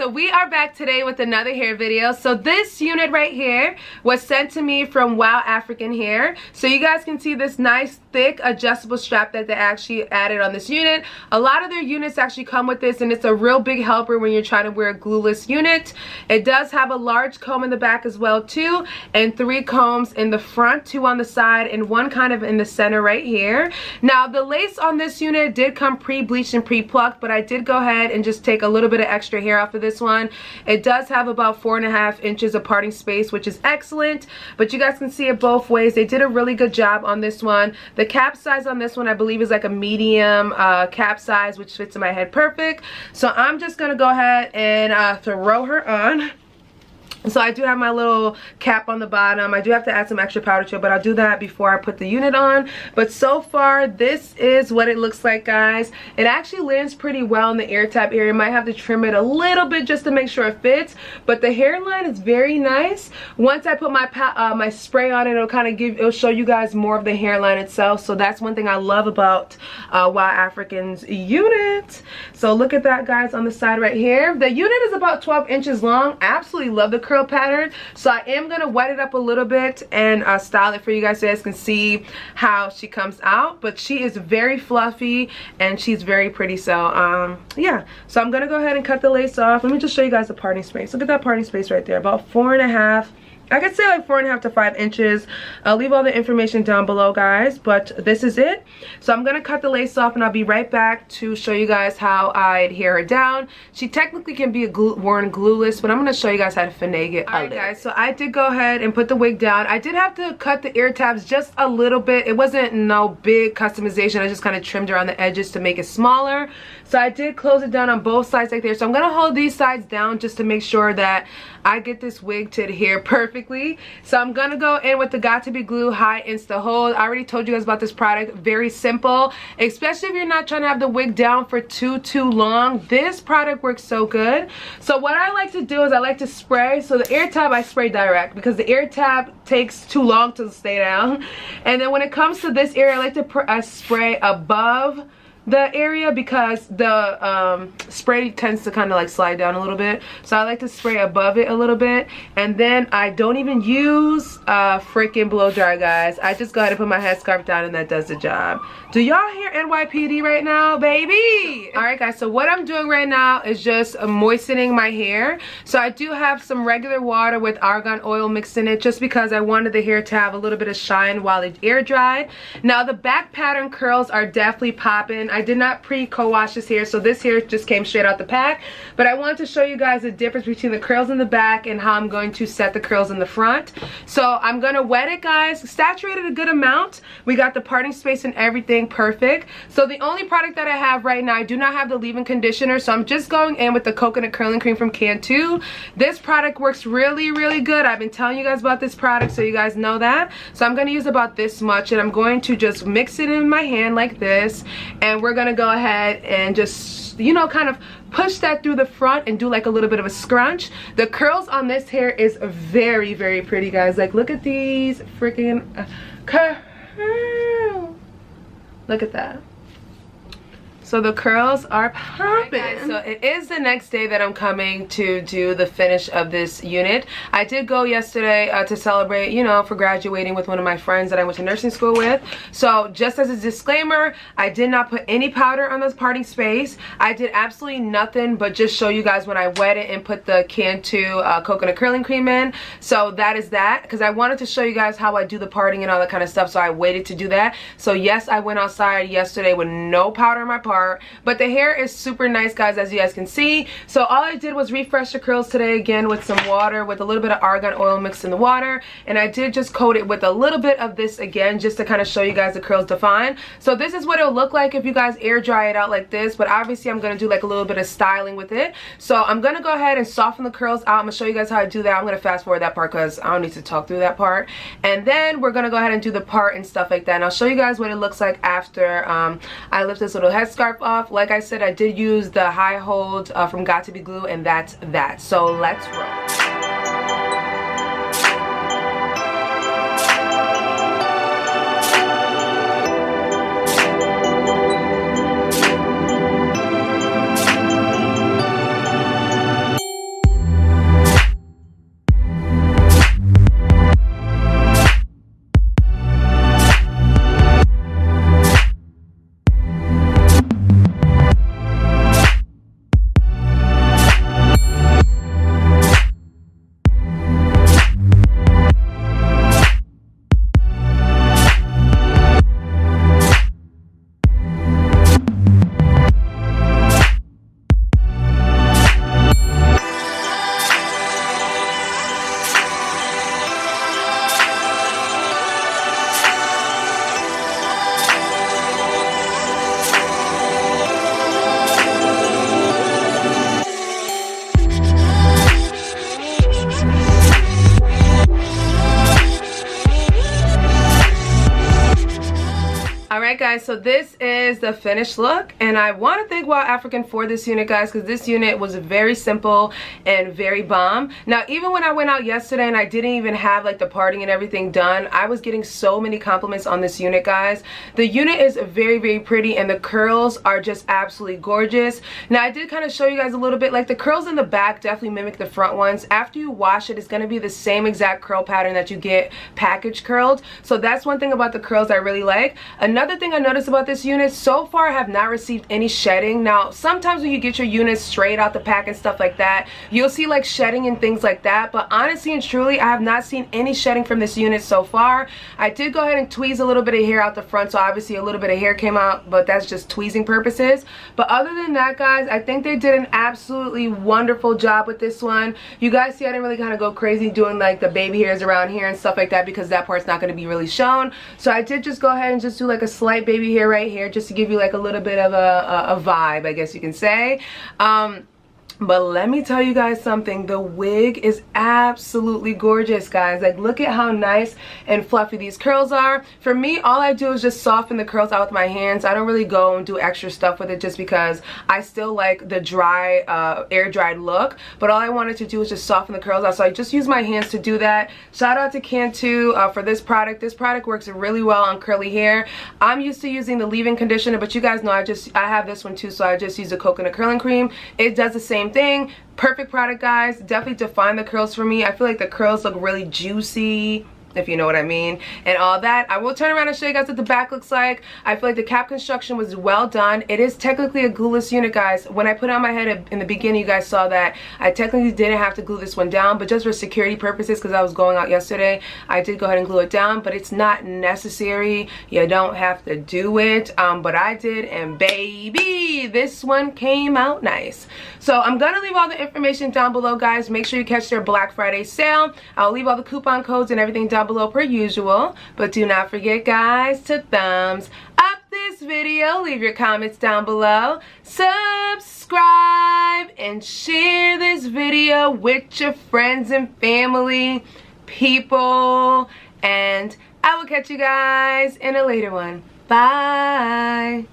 so we are back today with another hair video. So this unit right here was sent to me from WowAfrican Hair. So you guys can see this nice thick adjustable strap that they actually added on this unit. A lot of their units actually come with this, and it's a real big helper when you're trying to wear a glueless unit. It does have a large comb in the back as well too, and 3 combs in the front, 2 on the side, and 1 kind of in the center right here. Now the lace on this unit did come pre-bleached and pre-plucked, but I did go ahead and just take a little bit of extra hair off of this one. It does have about 4.5 inches of parting space, which is excellent, but you guys can see it both ways. They did a really good job on this one. The cap size on this one I believe is like a medium cap size, which fits in my head perfect. So I'm just gonna go ahead and throw her on. So I do have my little cap on the bottom. I do have to add some extra powder to it, but I'll do that before I put the unit on. But so far, this is what it looks like, guys. It actually lands pretty well in the ear tab area. Might have to trim it a little bit just to make sure it fits, but the hairline is very nice. Once I put my my spray on it, it'll show you guys more of the hairline itself. So that's one thing I love about WowAfrican's unit. So look at that, guys, on the side right here. The unit is about 12 inches long. Absolutely love the curl pattern, so I am gonna wet it up a little bit and style it for you guys so you guys can see how she comes out. But she is very fluffy and she's very pretty. So yeah, so I'm gonna go ahead and cut the lace off. Let me just show you guys the parting space. Look at that parting space right there, about 4.5. I could say like 4.5 to 5 inches. I'll leave all the information down below, guys, but this is it. So I'm gonna cut the lace off and I'll be right back to show you guys how I adhere her down. She technically can be worn glueless, but I'm gonna show you guys how to finagle it. Alright, guys, so I did go ahead and put the wig down. I did have to cut the ear tabs just a little bit. It wasn't no big customization. I just kind of trimmed around the edges to make it smaller. So I did close it down on both sides like there. So I'm gonna hold these sides down just to make sure that I get this wig to adhere perfectly. So I'm gonna go in with the Got To Be Glue High Insta Hold. I already told you guys about this product. Very simple, especially if you're not trying to have the wig down for too long. This product works so good. So what I like to do is I like to spray. So the ear tab I spray direct because the ear tab takes too long to stay down. And then when it comes to this area, I like to spray above the area because the spray tends to kind of like slide down a little bit. So I like to spray above it a little bit, and then I don't even use freaking blow dry, guys. I just go ahead and put my headscarf down and that does the job. Do y'all hear NYPD right now, baby? Alright, guys, so what I'm doing right now is just moistening my hair. So I do have some regular water with argan oil mixed in it just because I wanted the hair to have a little bit of shine while it air dried. Now the back pattern curls are definitely popping. I did not pre-co-wash this hair, so this hair just came straight out the pack. But I wanted to show you guys the difference between the curls in the back and how I'm going to set the curls in the front. So I'm going to wet it, guys. Saturate it a good amount. We got the parting space and everything perfect. So the only product that I have right now, I do not have the leave-in conditioner, so I'm just going in with the coconut curling cream from Cantu. This product works really good. I've been telling you guys about this product, so you guys know that. So I'm going to use about this much, and I'm going to just mix it in my hand like this, and we're gonna go ahead and just, you know, kind of push that through the front and do like a little bit of a scrunch. The curls on this hair is very pretty, guys. Like, look at these freaking curls. Look at that. So the curls are popping. Right, guys, so it is the next day that I'm coming to do the finish of this unit. I did go yesterday to celebrate, you know, for graduating with one of my friends that I went to nursing school with. So just as a disclaimer, I did not put any powder on this parting space. I did absolutely nothing but just show you guys when I wet it and put the Cantu coconut curling cream in. So that is that, because I wanted to show you guys how I do the parting and all that kind of stuff, so I waited to do that. So yes, I went outside yesterday with no powder in my part. But the hair is super nice, guys, as you guys can see. So all I did was refresh the curls today again with some water, with a little bit of argan oil mixed in the water, and I did just coat it with a little bit of this again just to kind of show you guys the curls defined. So this is what it'll look like if you guys air dry it out like this, but obviously I'm going to do like a little bit of styling with it. So I'm going to go ahead and soften the curls out. I'm going to show you guys how I do that. I'm going to fast forward that part because I don't need to talk through that part. And then we're going to go ahead and do the part and stuff like that, and I'll show you guys what it looks like after I lift this little headscarf off. Like I said, I did use the high hold from Got To Be Glue, and that's that. So let's roll. guys, so this is the finished look, and I want to thank WowAfrican for this unit, guys, because this unit was very simple and very bomb. Now, even when I went out yesterday and I didn't even have like the parting and everything done, I was getting so many compliments on this unit, guys. The unit is very, very pretty, and the curls are just absolutely gorgeous. Now, I did kind of show you guys a little bit, like the curls in the back definitely mimic the front ones. After you wash it, it's going to be the same exact curl pattern that you get package curled. So that's one thing about the curls I really like. Another thing I noticed about this unit, so far I have not received any shedding. Now, sometimes when you get your units straight out the pack and stuff like that, you'll see like shedding and things like that, but honestly and truly, I have not seen any shedding from this unit so far. I did go ahead and tweeze a little bit of hair out the front, so obviously a little bit of hair came out, but that's just tweezing purposes. But other than that, guys, I think they did an absolutely wonderful job with this one. You guys see I didn't really kind of go crazy doing like the baby hairs around here and stuff like that, because that part's not going to be really shown. So I did just go ahead and just do like a slight baby hair right here, just to give you like a little bit of a vibe, I guess you can say. But let me tell you guys something. The wig is absolutely gorgeous, guys. Like, look at how nice and fluffy these curls are. For me, all I do is just soften the curls out with my hands. I don't really go and do extra stuff with it, just because I still like the dry, air-dried look. But all I wanted to do was just soften the curls out. So I just use my hands to do that. Shout out to Cantu for this product. This product works really well on curly hair. I'm used to using the leave-in conditioner, but you guys know I have this one too, so I just use the coconut curling cream. It does the same thing. Perfect product, guys. Definitely define the curls for me. I feel like the curls look really juicy, if you know what I mean, and all that. I will turn around and show you guys what the back looks like. I feel like the cap construction was well done. It is technically a glueless unit, guys. When I put it on my head in the beginning, you guys saw that I technically didn't have to glue this one down, but just for security purposes, because I was going out yesterday, I did go ahead and glue it down, but it's not necessary. You don't have to do it, but I did, and baby, this one came out nice. So I'm gonna leave all the information down below, guys. Make sure you catch their Black Friday sale. I'll leave all the coupon codes and everything down below per usual, but do not forget, guys, to thumbs up this video, leave your comments down below, subscribe, and share this video with your friends and family, people, and I will catch you guys in a later one. Bye.